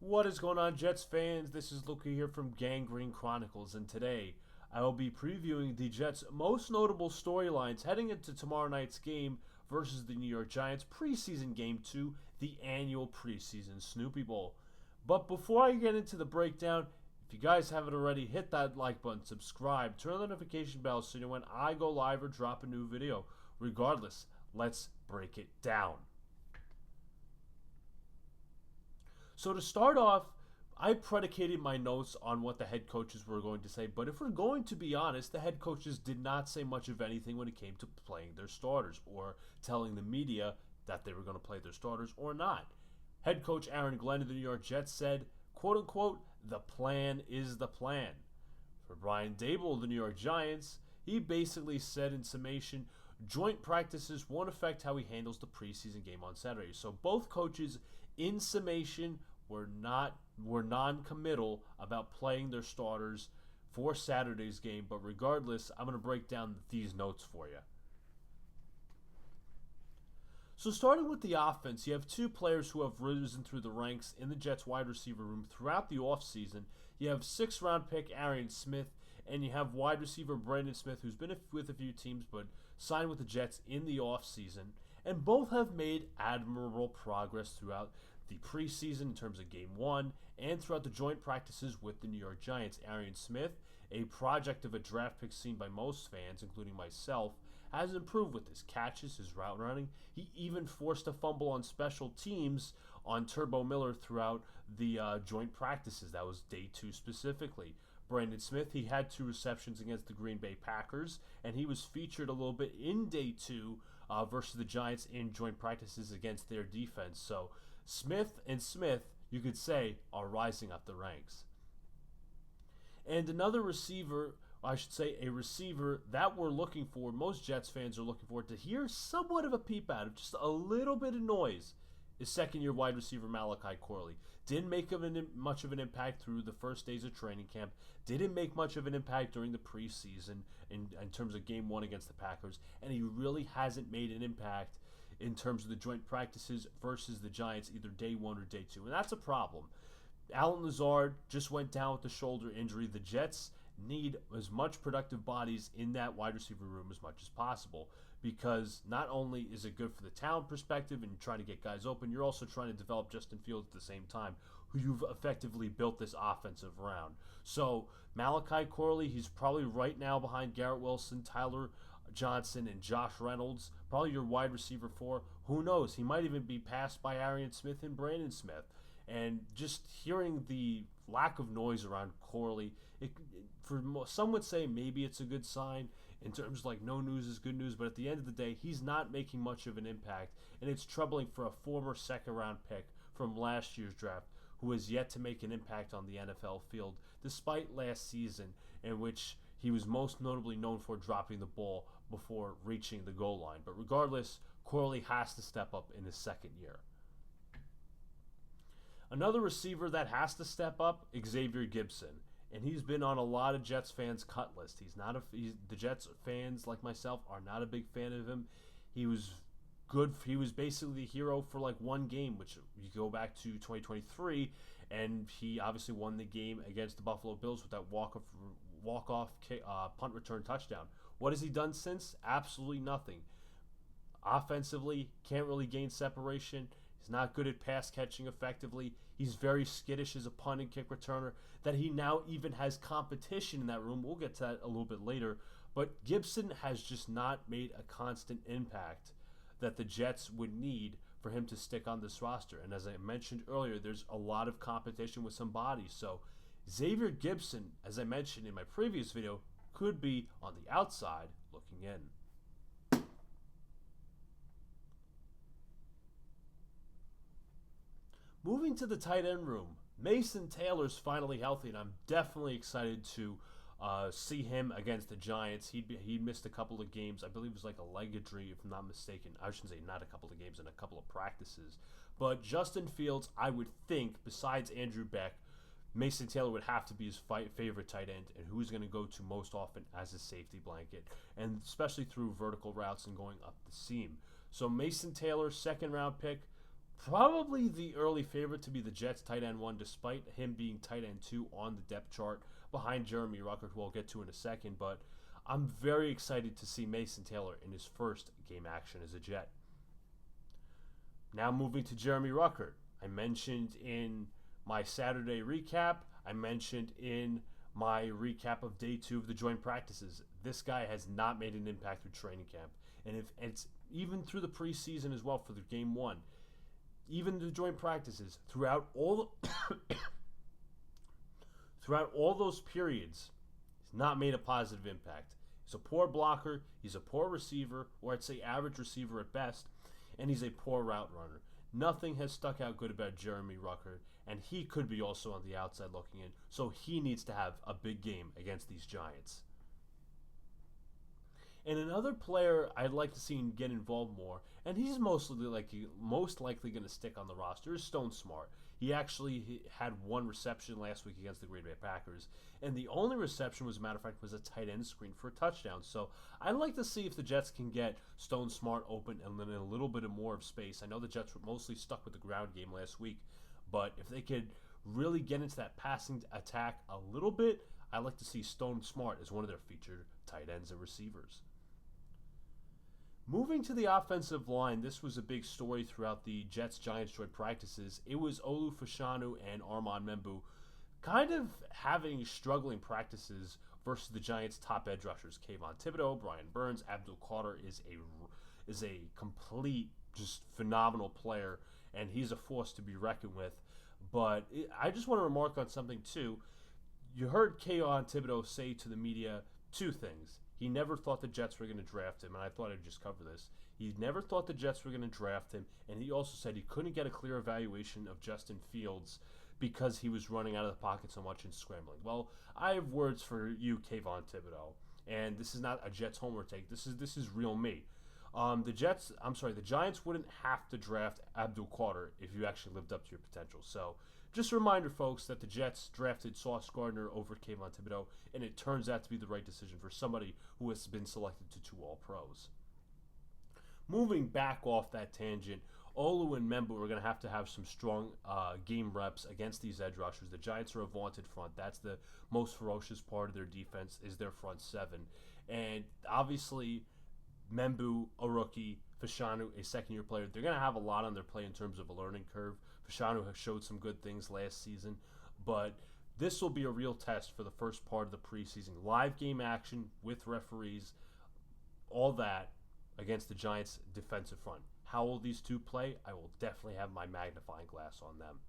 What is going on, Jets fans? This is Luca here from Gangrene Chronicles, and today I will be previewing the Jets' most notable storylines heading into tomorrow night's game versus the New York Giants preseason game 2, the annual preseason Snoopy Bowl. But before I get into the breakdown, if you guys haven't already, hit that like button, subscribe, turn on the notification bell so you know when I go live or drop a new video. Regardless, let's break it down. So to start off, I predicated my notes on what the head coaches were going to say, but if we're going to be honest, the head coaches did not say much of anything when it came to playing their starters or telling the media that they were going to play their starters or not. Head coach Aaron Glenn of the New York Jets said, quote unquote, the plan is the plan. For Brian Daboll of the New York Giants, he basically said in summation, joint practices won't affect how he handles the preseason game on Saturday. So both coaches, in summation, were non-committal about playing their starters for Saturday's game. But regardless, I'm going to break down these notes for you. So starting with the offense, you have two players who have risen through the ranks in the Jets wide receiver room throughout the offseason. You have 6th round pick Arian Smith, and you have wide receiver Brandon Smith, who's been with a few teams but signed with the Jets in the offseason. And both have made admirable progress throughout the preseason in terms of game 1 and throughout the joint practices with the New York Giants. Arian Smith, a project of a draft pick seen by most fans, including myself, has improved with his catches, his route running. He even forced a fumble on special teams on Turbo Miller throughout the joint practices. That was day 2 specifically. Brandon Smith, he had 2 receptions against the Green Bay Packers, and he was featured a little bit in day 2 versus the Giants in joint practices against their defense. So Smith and Smith, you could say, are rising up the ranks. And another receiver, I should say a receiver that we're looking for, most Jets fans are looking for to hear somewhat of a peep out of just a little bit of noise, is second-year wide receiver Malachi Corley. Didn't make much of an impact through the first days of training camp. Didn't make much of an impact during the preseason in terms of game 1 against the Packers. And he really hasn't made an impact in terms of the joint practices versus the Giants, either day 1 or day 2. And that's a problem. Allen Lazard just went down with the shoulder injury. The Jets need as much productive bodies in that wide receiver room as much as possible, because not only is it good for the talent perspective and trying to get guys open, you're also trying to develop Justin Fields at the same time, who you've effectively built this offensive around. So Malachi Corley, he's probably right now behind Garrett Wilson, Tyler Johnson, and Josh Reynolds, probably your wide receiver 4. Who knows? He might even be passed by Arian Smith and Brandon Smith. And just hearing the lack of noise around Corley, some would say maybe it's a good sign in terms of like no news is good news, but at the end of the day, he's not making much of an impact, and it's troubling for a former second-round pick from last year's draft who has yet to make an impact on the NFL field, despite last season in which he was most notably known for dropping the ball before reaching the goal line. But regardless, Corley has to step up in his second year. Another receiver that has to step up, Xavier Gibson. And he's been on a lot of Jets fans' cut list. The Jets fans, like myself, are not a big fan of him. He was good. He was basically the hero for like one game, which you go back to 2023, and he obviously won the game against the Buffalo Bills with that walk-off punt return touchdown. What has he done since? Absolutely nothing. Offensively, can't really gain separation. He's not good at pass catching effectively. He's very skittish as a punt and kick returner, that he now even has competition in that room. We'll get to that a little bit later. But Gibson has just not made a constant impact that the Jets would need for him to stick on this roster. And as I mentioned earlier, there's a lot of competition with some bodies. So Xavier Gibson, as I mentioned in my previous video, could be on the outside looking in. Moving to the tight end room, Mason Taylor's finally healthy, and I'm definitely excited to see him against the Giants. He missed a couple of games. I believe it was like a leg injury, if I'm not mistaken. I shouldn't say not a couple of games, and a couple of practices. But Justin Fields, I would think, besides Andrew Beck, Mason Taylor would have to be his favorite tight end, and who's going to go to most often as his safety blanket, and especially through vertical routes and going up the seam. So Mason Taylor, second-round pick, Probably the early favorite to be the Jets tight end one, despite him being tight end two on the depth chart behind Jeremy Ruckert, who I'll get to in a second. But I'm very excited to see Mason Taylor in his first game action as a Jet. Now moving to Jeremy Ruckert. I mentioned in my Saturday recap, I mentioned in my recap of day 2 of the joint practices, this guy has not made an impact through training camp. And if it's even through the preseason as well for the game 1, even the joint practices, throughout all throughout all those periods, he's not made a positive impact. He's a poor blocker, he's a poor receiver, or I'd say average receiver at best, and he's a poor route runner. Nothing has stuck out good about Jeremy Ruckert, and he could be also on the outside looking in, so he needs to have a big game against these Giants. And another player I'd like to see him get involved more, and he's most likely going to stick on the roster, is Stone Smart. He actually had one reception last week against the Green Bay Packers, and the only reception, as a matter of fact, was a tight end screen for a touchdown. So I'd like to see if the Jets can get Stone Smart open and then a little bit more of space. I know the Jets were mostly stuck with the ground game last week, but if they could really get into that passing attack a little bit, I'd like to see Stone Smart as one of their featured tight ends and receivers. Moving to the offensive line, this was a big story throughout the Jets-Giants joint practices. It was Olu Fashanu and Armand Membu kind of having struggling practices versus the Giants' top edge rushers. Kayvon Thibodeau, Brian Burns, Abdul Carter is a complete, just phenomenal player, and he's a force to be reckoned with. But I just want to remark on something, too. You heard Kayvon Thibodeau say to the media two things. He never thought the Jets were going to draft him, and I thought I'd just cover this. He never thought the Jets were going to draft him, and he also said he couldn't get a clear evaluation of Justin Fields because he was running out of the pocket so much and scrambling. Well, I have words for you, Kayvon Thibodeau, and this is not a Jets homer take. This is real me. The Giants wouldn't have to draft Abdul Carter if you actually lived up to your potential. So, just a reminder, folks, that the Jets drafted Sauce Gardner over Kayvon Thibodeau, and it turns out to be the right decision for somebody who has been selected to 2 All-Pros. Moving back off that tangent, Olu and Membu are going to have some strong game reps against these edge rushers. The Giants are a vaunted front. That's the most ferocious part of their defense is their front 7. And obviously, Membu, a rookie, Fashanu, a second-year player, they're going to have a lot on their plate in terms of a learning curve. Fashanu has showed some good things last season, but this will be a real test for the first part of the preseason. Live game action with referees, all that against the Giants' defensive front. How will these two play? I will definitely have my magnifying glass on them.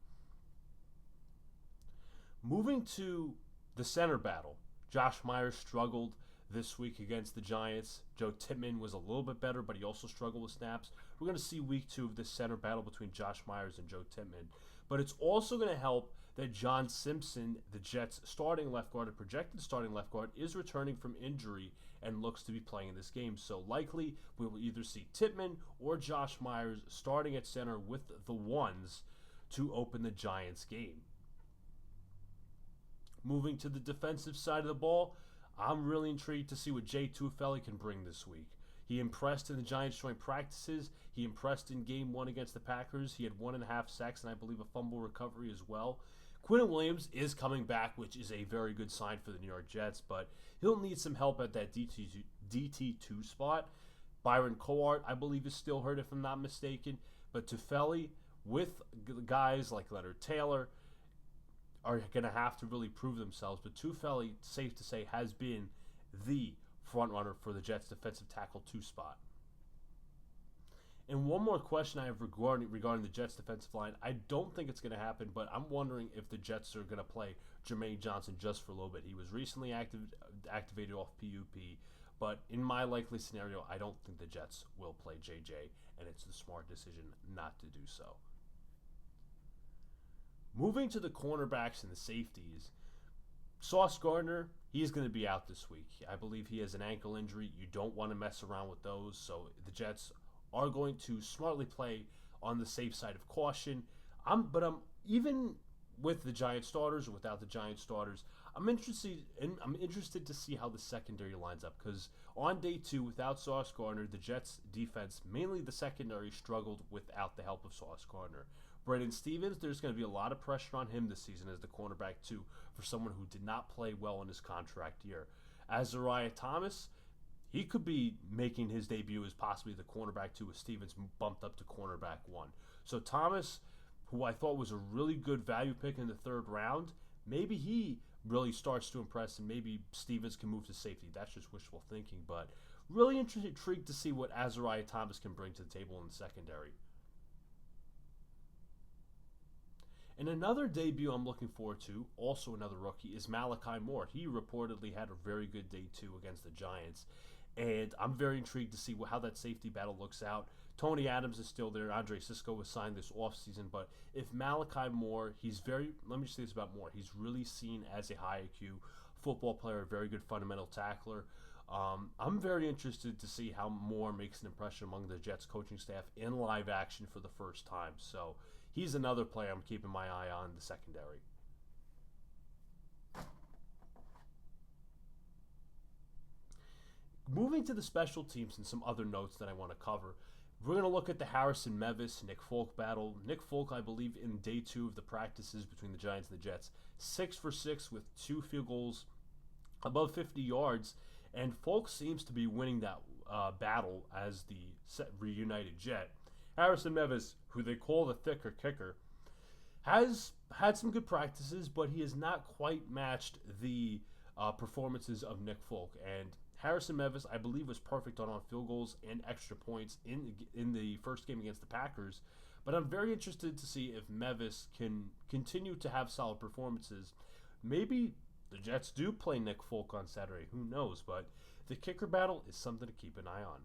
Moving to the center battle, Josh Myers struggled this week against the Giants. Joe Tippmann was a little bit better, but he also struggled with snaps. We're going to see week 2 of this center battle between Josh Myers and Joe Tippmann. But it's also going to help that John Simpson, the Jets' starting left guard, a projected starting left guard, is returning from injury and looks to be playing in this game. So likely we will either see Tippmann or Josh Myers starting at center with the ones to open the Giants game. Moving to the defensive side of the ball, I'm really intrigued to see what Jay Tufele can bring this week. He impressed in the Giants joint practices. He impressed in game 1 against the Packers. He had 1.5 sacks and I believe a fumble recovery as well. Quinnen Williams is coming back, which is a very good sign for the New York Jets, but he'll need some help at that DT2 spot. Byron Coart, I believe, is still hurt if I'm not mistaken, but Tufele, with guys like Leonard Taylor, are going to have to really prove themselves. But Tufele, safe to say, has been the front runner for the Jets' defensive tackle 2 spot. And one more question I have regarding the Jets' defensive line. I don't think it's going to happen, but I'm wondering if the Jets are going to play Jermaine Johnson just for a little bit. He was recently activated off PUP, but in my likely scenario, I don't think the Jets will play JJ, and it's the smart decision not to do so. Moving to the cornerbacks and the safeties, Sauce Gardner, he's going to be out this week. I believe he has an ankle injury. You don't want to mess around with those, so the Jets are going to smartly play on the safe side of caution. But I'm even with the Giant starters or without the Giant starters. I'm interested to see how the secondary lines up, because on day 2, without Sauce Gardner, the Jets defense, mainly the secondary, struggled without the help of Sauce Gardner. Brandon Stevens, there's going to be a lot of pressure on him this season as the cornerback 2 for someone who did not play well in his contract year. Azariah Thomas, he could be making his debut as possibly the cornerback 2 with Stevens bumped up to cornerback 1. So Thomas, who I thought was a really good value pick in the 3rd round, maybe he really starts to impress, and maybe Stevens can move to safety. That's just wishful thinking, but really intrigued to see what Azariah Thomas can bring to the table in the secondary. And another debut I'm looking forward to, also another rookie, is Malachi Moore. He reportedly had a very good day 2 against the Giants, and I'm very intrigued to see how that safety battle looks out. Tony Adams is still there. Andre Cisco was signed this offseason, but if Malachi Moore, let me just say this about Moore, he's really seen as a high IQ football player, a very good fundamental tackler. I'm very interested to see how Moore makes an impression among the Jets coaching staff in live action for the first time. So he's another player I'm keeping my eye on in the secondary. Moving to the special teams and some other notes that I want to cover. We're going to look at the Harrison Mevis, Nick Folk battle. Nick Folk, I believe, in day 2 of the practices between the Giants and the Jets, 6 for 6 with 2 field goals above 50 yards. And Folk seems to be winning that battle as the reunited Jet. Harrison Mevis, who they call the thicker kicker, has had some good practices, but he has not quite matched the performances of Nick Folk. And Harrison Mevis, I believe, was perfect on field goals and extra points in the first game against the Packers. But I'm very interested to see if Mevis can continue to have solid performances. Maybe the Jets do play Nick Folk on Saturday. Who knows? But the kicker battle is something to keep an eye on.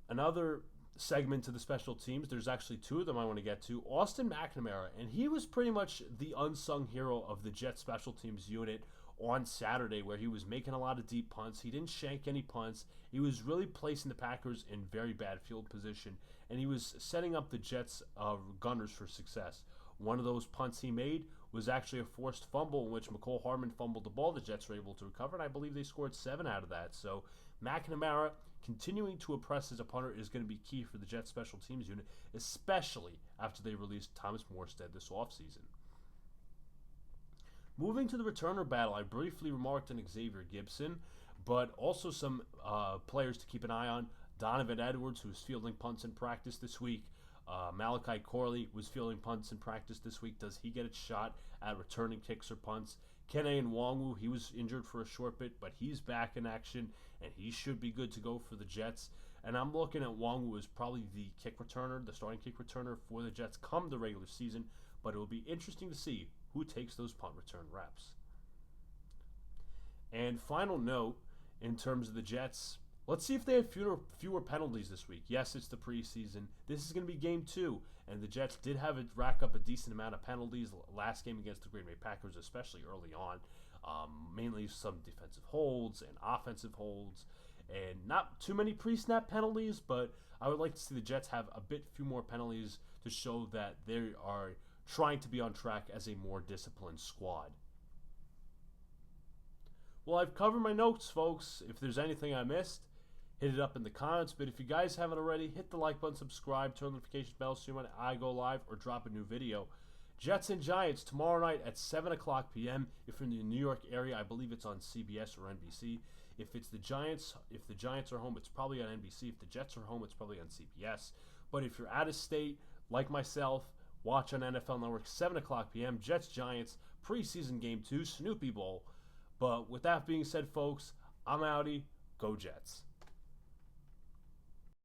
Another segment to the special teams, there's actually 2 of them I want to get to. Austin McNamara, and he was pretty much the unsung hero of the Jets special teams unit on Saturday, where he was making a lot of deep punts. He didn't shank any punts. He was really placing the Packers in very bad field position, and he was setting up the Jets gunners for success. One of those punts he made was actually a forced fumble in which McCole Hardman fumbled the ball. The Jets were able to recover, and I believe they scored 7 out of that. So McNamara continuing to impress his opponent is going to be key for the Jets special teams unit, especially after they released Thomas Morstead this offseason. Moving to the returner battle, I briefly remarked on Xavier Gibson, but also some players to keep an eye on. Donovan Edwards, who's fielding punts in practice this week. Malachi Corley was fielding punts in practice this week. Does he get a shot at returning kicks or punts? Kene Nwangwu, he was injured for a short bit, but he's back in action, and he should be good to go for the Jets. And I'm looking at Nwangwu as probably the kick returner, the starting kick returner for the Jets come the regular season, but it will be interesting to see who takes those punt return reps. And final note, in terms of the Jets, let's see if they have fewer penalties this week. Yes, it's the preseason. This is going to be game 2, and the Jets did have it rack up a decent amount of penalties last game against the Green Bay Packers, especially early on. Mainly some defensive holds and offensive holds, and not too many pre-snap penalties, but I would like to see the Jets have a few more penalties to show that they are trying to be on track as a more disciplined squad. Well, I've covered my notes, folks. If there's anything I missed, hit it up in the comments. But if you guys haven't already, hit the like button, subscribe, turn the notification bell so you know when I go live or drop a new video. Jets and Giants tomorrow night at 7 o'clock p.m. If you're in the New York area, I believe it's on CBS or NBC. If the Giants are home, it's probably on NBC. If the Jets are home, it's probably on CBS. But if you're out of state, like myself, watch on NFL Network, 7 o'clock p.m. Jets Giants preseason game 2, Snoopy Bowl. But with that being said, folks, I'm outie. Go Jets.